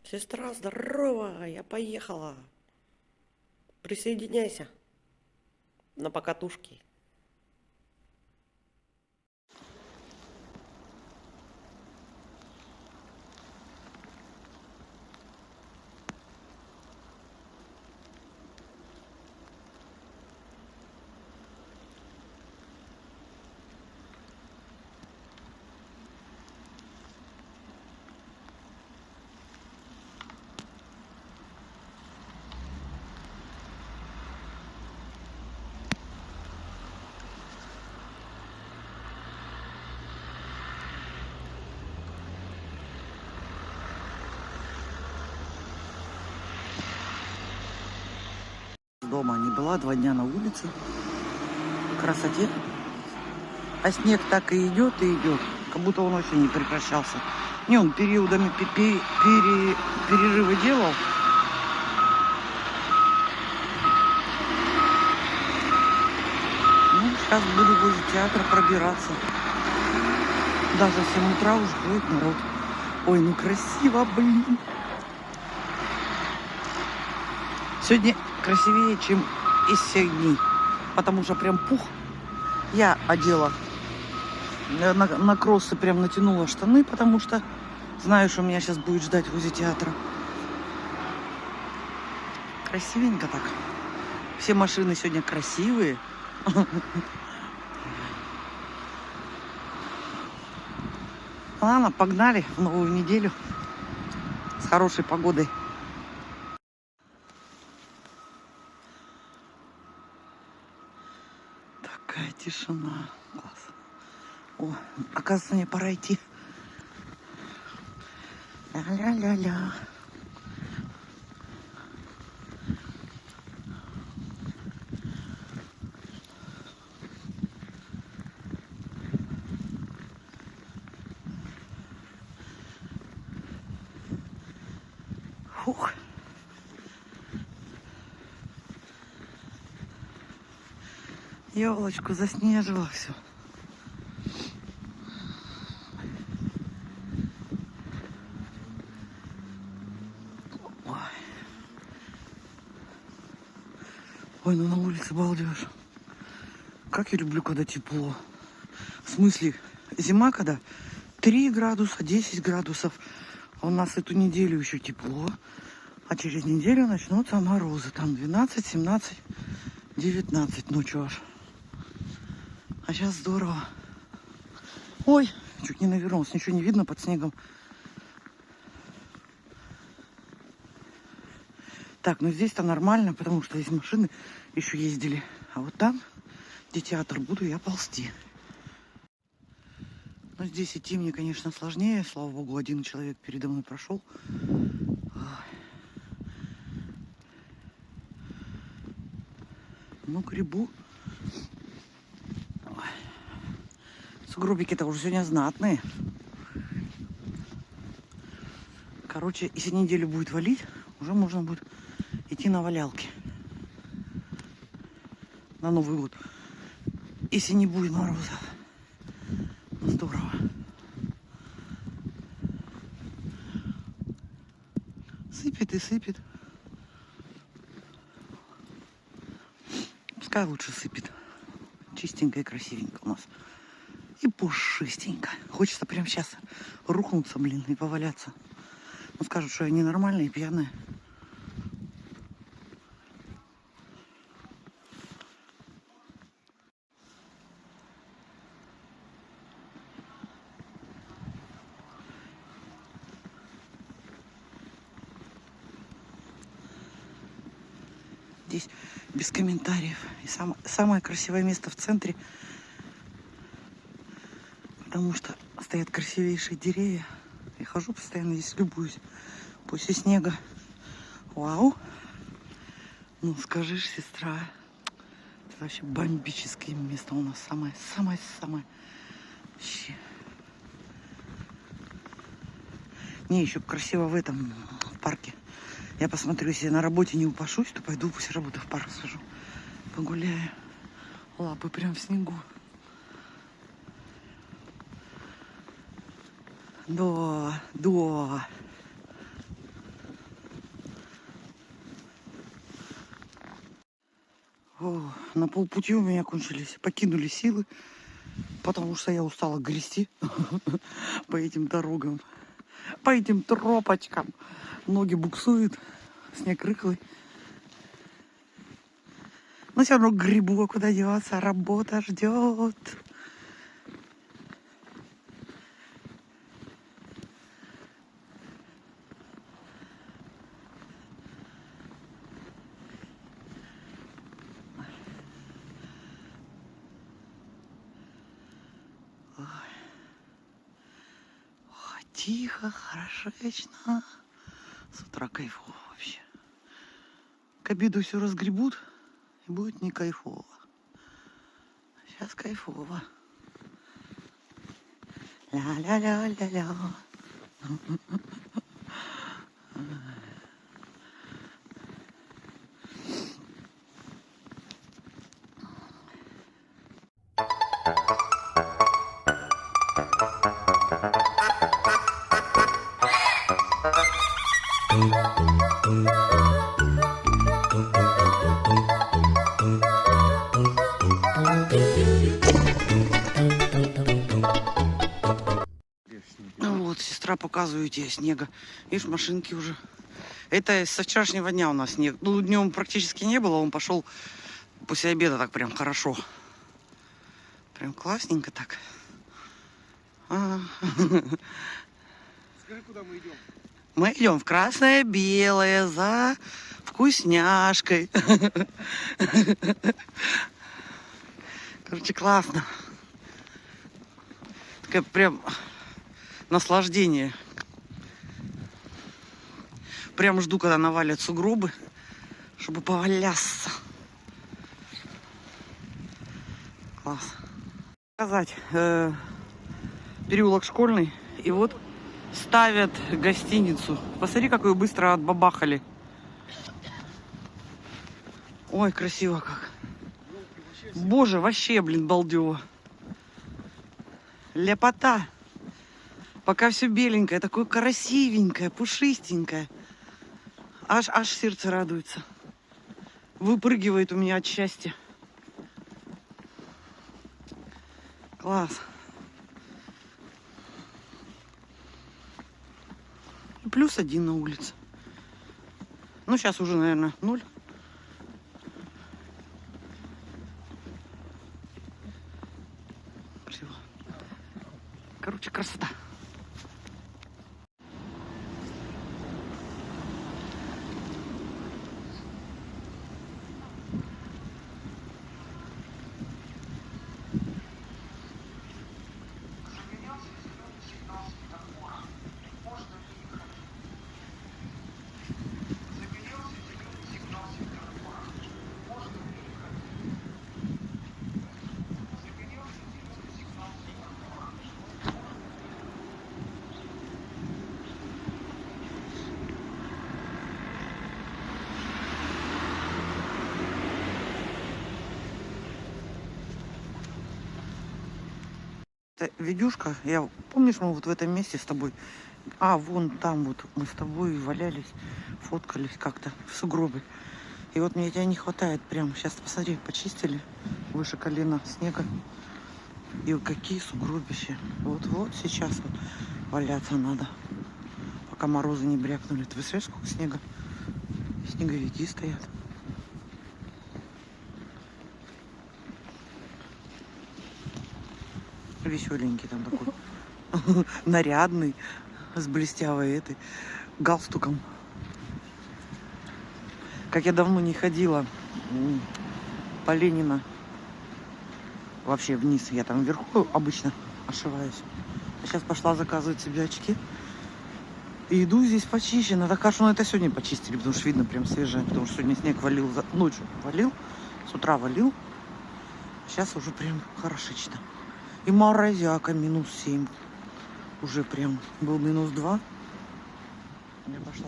Сестра, здорово, я поехала. Присоединяйся на покатушке. Дома не была, 2 дня на улице. Красоте. А снег так и идет, как будто он вообще не прекращался. Не, он периодами перерывы делал. Ну, сейчас буду возле театра пробираться. Даже в 7 утра уже ходит народ. Ой, ну красиво, блин. Сегодня красивее, чем из всех дней. Потому что прям пух. Я одела на кроссы, прям натянула штаны, потому что знаю, что меня сейчас будет ждать возле театра. Красивенько так. Все машины сегодня красивые. Ладно, погнали в новую неделю с хорошей погодой. Такая тишина. Класс. О, оказывается, мне пора идти. Ля-ля-ля-ля. Фух. Елочку заснежила все. Ой, ну на улице балдеж. Как я люблю, когда тепло. В смысле, зима, когда 3 градуса, 10 градусов. А у нас эту неделю еще тепло. А через неделю начнутся морозы. Там 12, 17, 19 ночью аж. А сейчас здорово. Ой, чуть не навернулся. Ничего не видно под снегом. Так, ну здесь-то нормально, потому что здесь машины еще ездили. А вот там, где театр, буду я ползти. Но здесь идти мне, конечно, сложнее. Слава богу, один человек передо мной прошел. Ну, грибу. Сугробики-то уже сегодня знатные. Короче, если неделю будет валить, уже можно будет идти на валялки. На Новый год. Если не будет мороза. Ну, здорово. Сыпет и сыпет. Пускай лучше сыпет. Чистенько и красивенько у нас. И пушистенько. Хочется прямо сейчас рухнуться, блин, и поваляться. Ну, скажут, что я ненормальная и пьяная. Здесь без комментариев. И самое красивое место в центре. Потому что стоят красивейшие деревья. Я хожу постоянно здесь, любуюсь. После снега. Вау. Ну, скажешь, сестра. Это вообще бомбическое место у нас. Самое-самое-самое. Вообще. Не, еще красиво в этом, в парке. Я посмотрю, если я на работе не упашусь, то пойду после работы в парк схожу. Погуляю. Лапы прям в снегу. Да, да. На полпути у меня покинули силы, потому что я устала грести по этим дорогам, по этим тропочкам. Ноги буксуют, снег рыхлый. Но все равно грибу, а куда деваться, работа ждет. Тихо, хорошечно. С утра кайфово вообще. К обеду все разгребут, и будет не кайфово. Сейчас кайфово. Ля-ля-ля-ля-ля. Ну вот, сестра, показываю тебе снега. Видишь, машинки уже. Это со вчерашнего дня у нас снег. Ну, днем практически не было, он пошел после обеда так прям хорошо. Прям классненько так. Скажи, куда мы идем? Мы идем в красное-белое за вкусняшкой. Короче, классно. Такое прям наслаждение. Прям жду, когда навалят сугробы, чтобы поваляться. Класс. Сказать, переулок Школьный. И вот ставят гостиницу. Посмотри, как ее быстро отбабахали. Ой, красиво как. Боже, вообще, блин, балдево. Ляпота. Пока все беленькое, такое красивенькое, пушистенькое. Аж сердце радуется. Выпрыгивает у меня от счастья. Класс. +1 на улице. Ну, сейчас уже, наверное, 0. Красиво. Короче, красота. Это видюшка, помнишь, мы вот в этом месте с тобой, вон там вот мы с тобой валялись, фоткались как-то в сугробе. И вот мне тебя не хватает прям. Сейчас, посмотри, почистили выше колена снега. И какие сугробища. Вот сейчас вот валяться надо, пока морозы не брякнули. Ты представляешь, сколько снега? Снеговики стоят. Веселенький там такой. Нарядный, с блестявой этой галстуком. Как я давно не ходила по Ленина вообще вниз. Я там вверху обычно ошиваюсь. А сейчас пошла заказывать себе очки. И иду, здесь почищено. Так хорошо, это сегодня почистили, потому что видно прям свежее. Потому что сегодня снег валил, ночью валил, с утра валил. Сейчас уже прям хорошечно. И морозяка -7. Уже прям был -2. Я пошла.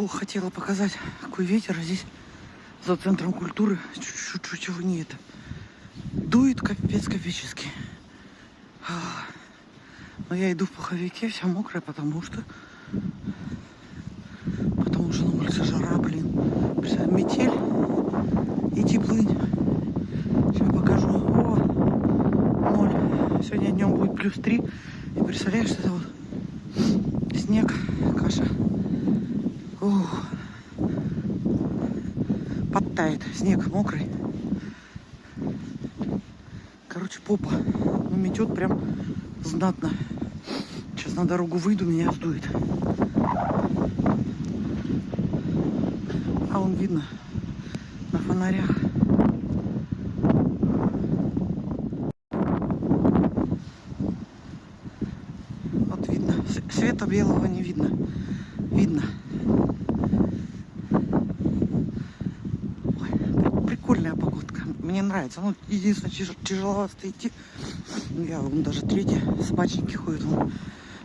Хотела показать, какой ветер. А здесь за центром культуры чуть-чуть его не это. Дует капец копееческий. Но я иду в пуховике, вся мокрая, потому уже на улице жара, блин. Представляешь, метель и теплынь. Сейчас покажу. О, 0. Сегодня днем будет +3. И представляешь, это вот снег, каша. Ух. Подтает. Снег мокрый. Короче, попа. Ну, метет прям знатно. Сейчас на дорогу выйду, меня сдует. А вон видно на фонарях. Вот видно. Света белого не видно. Видно. Ой, прикольная погодка. Мне нравится. Ну, единственное, тяжеловато идти. Я вон даже третья. Собачники ходят. Вон.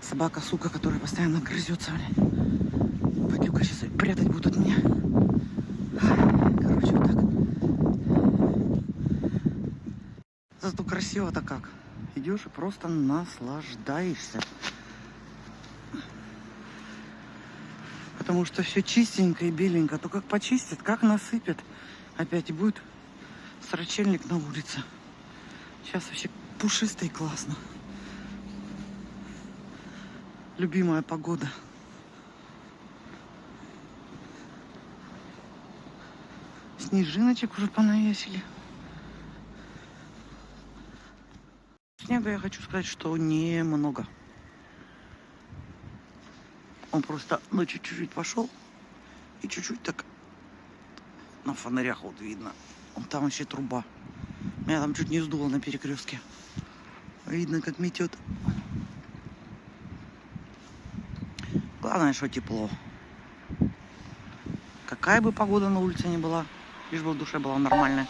Собака, сука, которая постоянно грызется. Падлюка сейчас прятать будут от меня. Короче, вот так. Зато красиво-то как. Идешь и просто наслаждаешься. Потому что все чистенько и беленько. То как почистят, как насыпят. Опять и будет срачельник на улице. Сейчас вообще пушисто и классно. Любимая погода. Снежиночек уже понавесили. Снега я хочу сказать, что немного. Он просто ночью чуть-чуть пошел. И чуть-чуть так на фонарях вот видно. Вон там вообще труба. Меня там чуть не сдуло на перекрестке. Видно, как метет. Главное, что тепло. Какая бы погода на улице ни была, лишь бы в душе была нормальная.